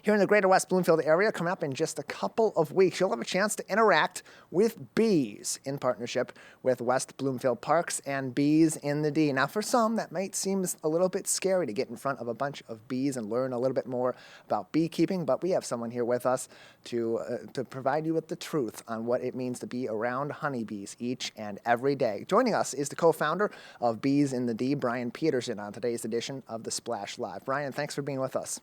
here in the greater West Bloomfield area. Coming up in just a couple of weeks, you'll have a chance to interact with bees in partnership with West Bloomfield Parks and Bees in the D. Now, for some, that might seem a little bit scary to get in front of a bunch of bees and learn a little bit more about beekeeping, but we have someone here with us to provide you with the truth on what it means to be around honeybees each and every day. Joining us is the co-founder of Bees in the D, Brian Peterson, on today's edition of the Splash Live. Brian, thanks for being with us.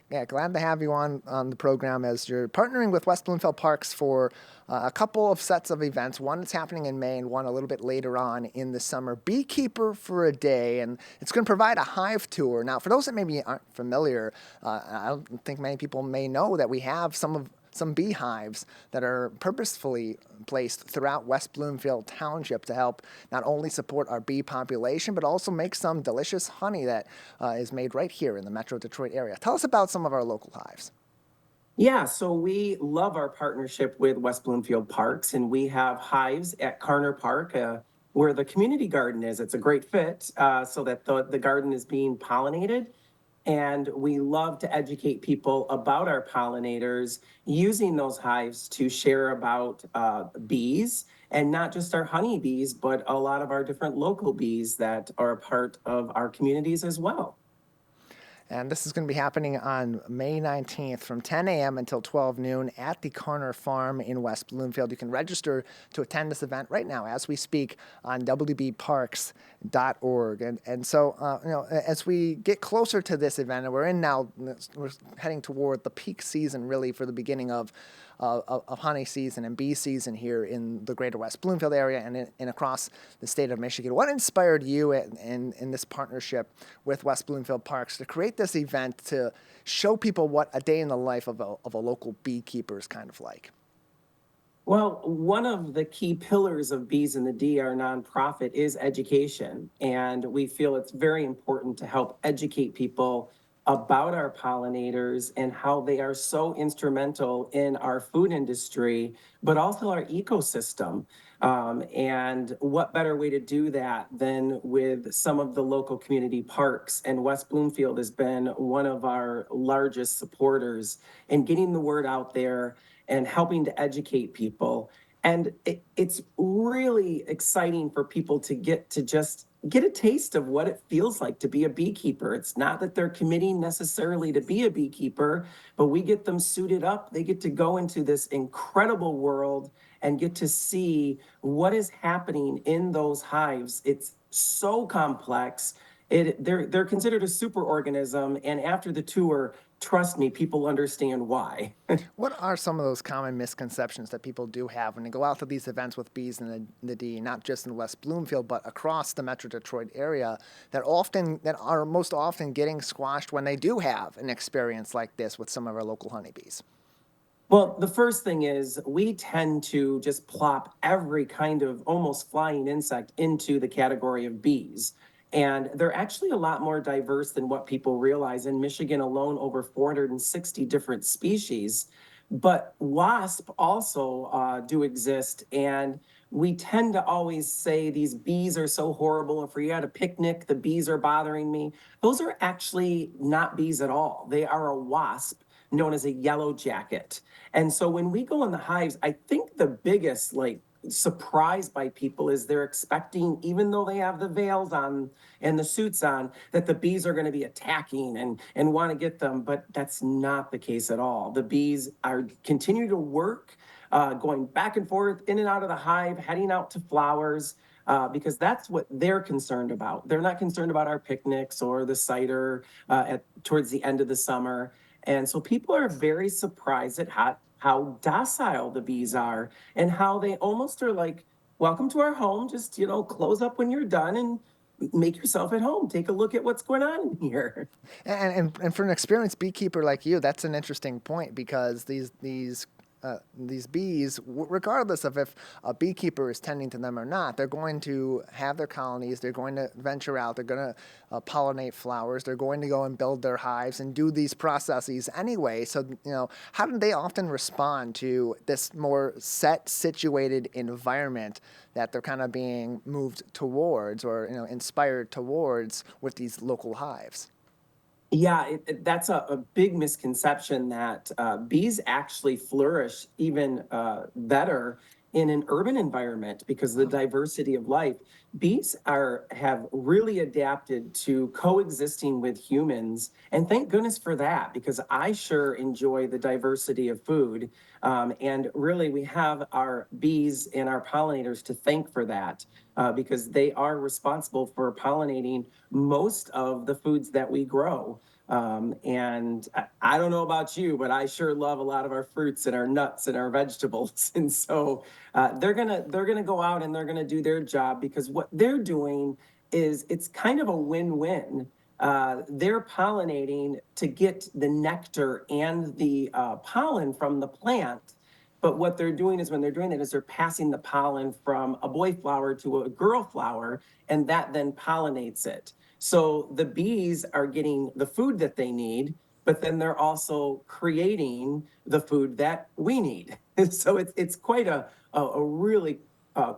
Yeah, glad to have you on the program as you're partnering with West Bloomfield Parks for a couple of sets of events. One that's happening in May and one a little bit later on in the summer. Beekeeper for a day, and it's going to provide a hive tour. Now, for those that maybe aren't familiar, I don't think many people may know that we have some beehives that are purposefully placed throughout West Bloomfield Township to help not only support our bee population, but also make some delicious honey that is made right here in the Metro Detroit area. Tell us about some of our local hives. Yeah, so we love our partnership with West Bloomfield Parks, and we have hives at Carner Park where the community garden is. It's a great fit so that the garden is being pollinated. And we love to educate people about our pollinators using those hives to share about bees, and not just our honeybees, but a lot of our different local bees that are a part of our communities as well. And this is going to be happening on May 19th from 10 a.m. until 12 noon at the Carner Farm in West Bloomfield. You can register to attend this event right now as we speak on wbparks.org. And so, as we get closer to this event, and we're heading toward the peak season really for the beginning of honey season and bee season here in the greater West Bloomfield area and across the state of Michigan. What inspired you in this partnership with West Bloomfield Parks to create this event to show people what a day in the life of a local beekeeper is kind of like? Well, one of the key pillars of Bees in the D, our nonprofit, is education. And we feel it's very important to help educate people about our pollinators and how they are so instrumental in our food industry, but also our ecosystem. And what better way to do that than with some of the local community parks? And West Bloomfield has been one of our largest supporters in getting the word out there and helping to educate people. And it's really exciting for people to just get a taste of what it feels like to be a beekeeper. It's not that they're committing necessarily to be a beekeeper, but we get them suited up. They get to go into this incredible world and get to see what is happening in those hives. It's so complex. They're considered a superorganism, and after the tour, trust me, people understand why. What are some of those common misconceptions that people do have when they go out to these events with Bees in the D, not just in West Bloomfield, but across the Metro Detroit area, that are most often getting squashed when they do have an experience like this with some of our local honeybees? Well, the first thing is we tend to just plop every kind of almost flying insect into the category of bees. And they're actually a lot more diverse than what people realize. In Michigan alone, over 460 different species. But wasp also do exist. And we tend to always say these bees are so horrible. If we're at a picnic, the bees are bothering me. Those are actually not bees at all. They are a wasp known as a yellow jacket. And so when we go in the hives, I think the biggest surprised by people is they're expecting, even though they have the veils on and the suits on, that the bees are going to be attacking and want to get them, but that's not the case at all. The bees are continue to work, going back and forth in and out of the hive, heading out to flowers, because that's what they're concerned about. They're not concerned about our picnics or the cider towards the end of the summer. And so people are very surprised at how docile the bees are and how they almost are like, welcome to our home. Just, close up when you're done and make yourself at home. Take a look at what's going on in here. And for an experienced beekeeper like you, that's an interesting point because these bees, regardless of if a beekeeper is tending to them or not, they're going to have their colonies, they're going to venture out, they're going to pollinate flowers, they're going to go and build their hives and do these processes anyway. So, how do they often respond to this more situated environment that they're kind of being moved towards or, inspired towards with these local hives? Yeah, that's a big misconception that bees actually flourish even better in an urban environment because of the Wow. diversity of life. Bees are have really adapted to coexisting with humans, and thank goodness for that because I sure enjoy the diversity of food. And really, we have our bees and our pollinators to thank for that because they are responsible for pollinating most of the foods that we grow. And I don't know about you, but I sure love a lot of our fruits and our nuts and our vegetables. And so they're gonna go out and they're gonna do their job because what they're doing is it's kind of a win-win. They're pollinating to get the nectar and the pollen from the plant. But what they're doing is when they're doing that is they're passing the pollen from a boy flower to a girl flower, and that then pollinates it. So the bees are getting the food that they need, but then they're also creating the food that we need. So it's quite a really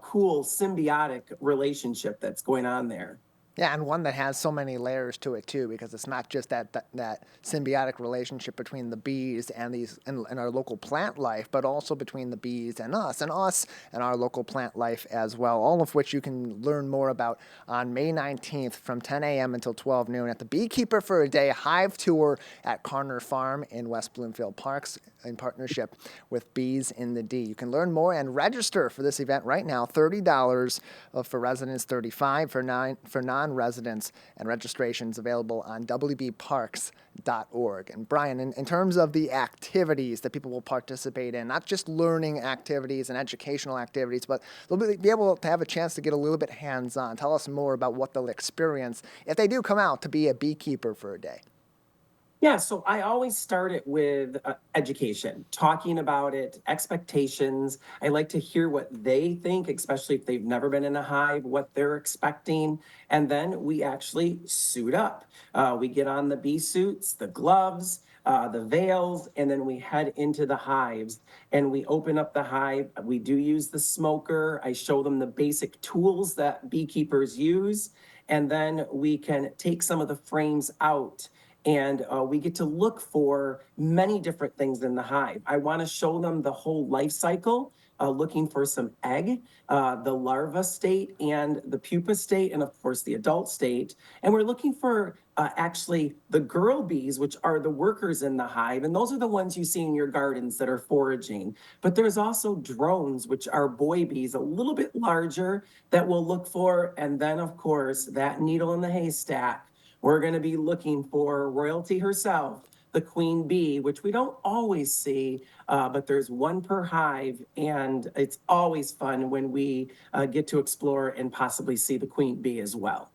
cool symbiotic relationship that's going on there. Yeah, and one that has so many layers to it too, because it's not just that symbiotic relationship between the bees and and our local plant life, but also between the bees and us and our local plant life as well. All of which you can learn more about on May 19th from 10 a.m. until 12 noon at the Beekeeper for a Day Hive Tour at Carner Farm in West Bloomfield Parks in partnership with Bees in the D. You can learn more and register for this event right now. $30 for residents, $35 for non-residents, and registrations available on wbparks.org. And Brian, in terms of the activities that people will participate in, not just learning activities and educational activities, but they'll be able to have a chance to get a little bit hands-on. Tell us more about what they'll experience if they do come out to be a beekeeper for a day. Yeah, so I always start it with education, talking about it, expectations. I like to hear what they think, especially if they've never been in a hive, what they're expecting. And then we actually suit up. We get on the bee suits, the gloves, the veils, and then we head into the hives and we open up the hive. We do use the smoker. I show them the basic tools that beekeepers use. And then we can take some of the frames out and we get to look for many different things in the hive. I want to show them the whole life cycle, looking for some egg, the larva state, and the pupa state, and of course the adult state. And we're looking for actually the girl bees, which are the workers in the hive, and those are the ones you see in your gardens that are foraging. But there's also drones, which are boy bees, a little bit larger, that we'll look for, and then of course that needle in the haystack, we're going to be looking for royalty herself, the queen bee, which we don't always see, but there's one per hive. And it's always fun when we get to explore and possibly see the queen bee as well.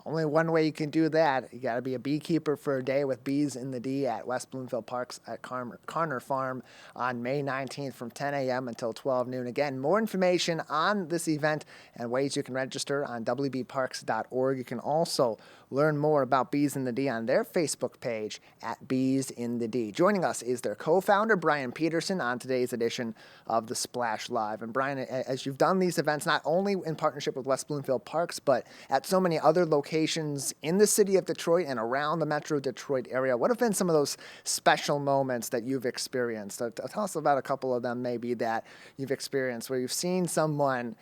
Only one way you can do that. You got to be a beekeeper for a day with Bees in the D at West Bloomfield Parks at Carner Farm on May 19th from 10 a.m. until 12 noon. Again, more information on this event and ways you can register on wbparks.org. You can also learn more about Bees in the D on their Facebook page at Bees in the D. Joining us is their co-founder, Brian Peterson, on today's edition of the Splash Live. And Brian, as you've done these events, not only in partnership with West Bloomfield Parks, but at so many other locations in the city of Detroit and around the Metro Detroit area, what have been some of those special moments that you've experienced? Tell us about a couple of them maybe that you've experienced where you've seen someone,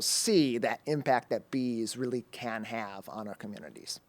see that impact that bees really can have on our communities.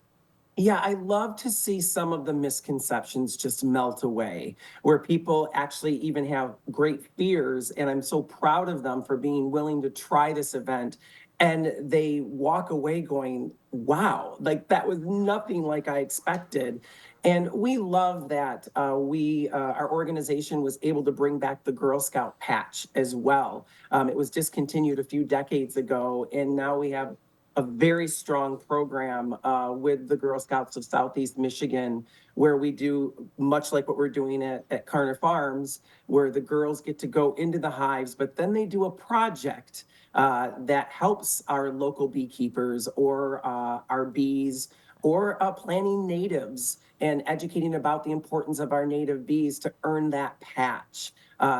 Yeah, I love to see some of the misconceptions just melt away, where people actually even have great fears. And I'm so proud of them for being willing to try this event. And they walk away going, wow, like that was nothing like I expected. And we love that our organization was able to bring back the Girl Scout patch as well. It was discontinued a few decades ago, and now we have a very strong program with the Girl Scouts of Southeast Michigan, where we do much like what we're doing at Carner Farms, where the girls get to go into the hives, but then they do a project that helps our local beekeepers or our bees or planting natives and educating about the importance of our native bees to earn that patch,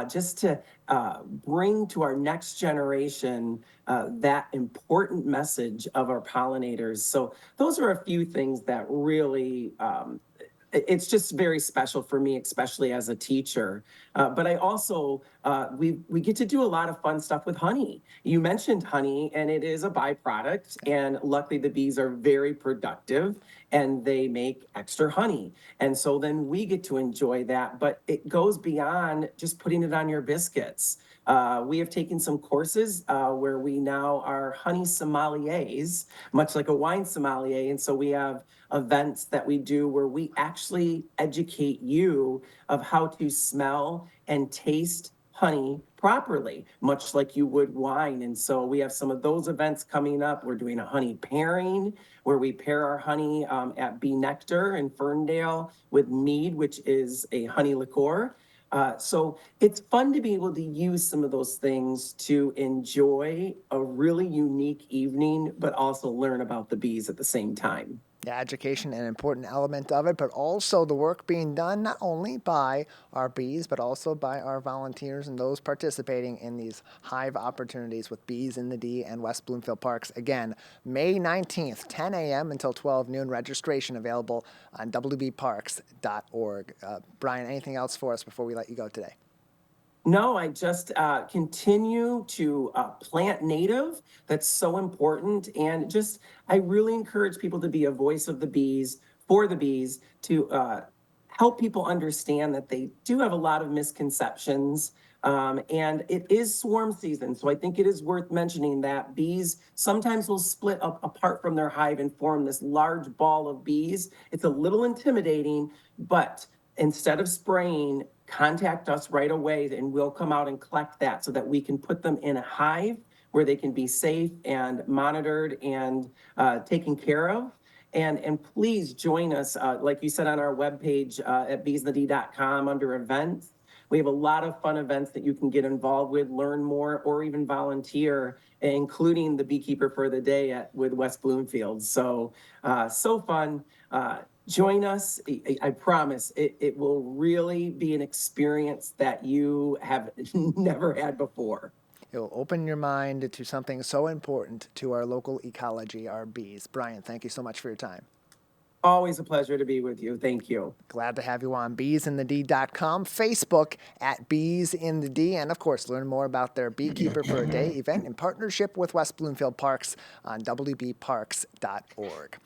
just to bring to our next generation that important message of our pollinators. So those are a few things that really it's just very special for me, especially as a teacher. But I also, we get to do a lot of fun stuff with honey. You mentioned honey, and it is a byproduct. And luckily, the bees are very productive and they make extra honey. And so then we get to enjoy that. But it goes beyond just putting it on your biscuits. We have taken some courses where we now are honey sommeliers, much like a wine sommelier. And so we have events that we do where we actually educate you of how to smell and taste honey properly, much like you would wine. And so we have some of those events coming up. We're doing a honey pairing where we pair our honey at Bee Nectar in Ferndale with mead, which is a honey liqueur. So it's fun to be able to use some of those things to enjoy a really unique evening, but also learn about the bees at the same time. Yeah, education an important element of it, but also the work being done not only by our bees, but also by our volunteers and those participating in these hive opportunities with Bees in the D and West Bloomfield Parks. Again, May 19th, 10 a.m. until 12 noon. Registration available on wbparks.org. Brian, anything else for us before we let you go today? No, I just continue to plant native. That's so important. And just, I really encourage people to be a voice of the bees, for the bees, to help people understand that they do have a lot of misconceptions. And it is swarm season. So I think it is worth mentioning that bees sometimes will split up apart from their hive and form this large ball of bees. It's a little intimidating, but instead of spraying, contact us right away and we'll come out and collect that so that we can put them in a hive where they can be safe and monitored and taken care of. And please join us, like you said, on our webpage at beesnthed.com under events. We have a lot of fun events that you can get involved with, learn more, or even volunteer, including the Beekeeper for the Day with West Bloomfield. So, so fun. Join us. I promise it will really be an experience that you have never had before. It'll open your mind to something so important to our local ecology, our bees. Brian, thank you so much for your time. Always a pleasure to be with you. Thank you. Glad to have you on beesinthed.com, Facebook at Bees in the D, and of course, learn more about their Beekeeper for a Day event in partnership with West Bloomfield Parks on wbparks.org.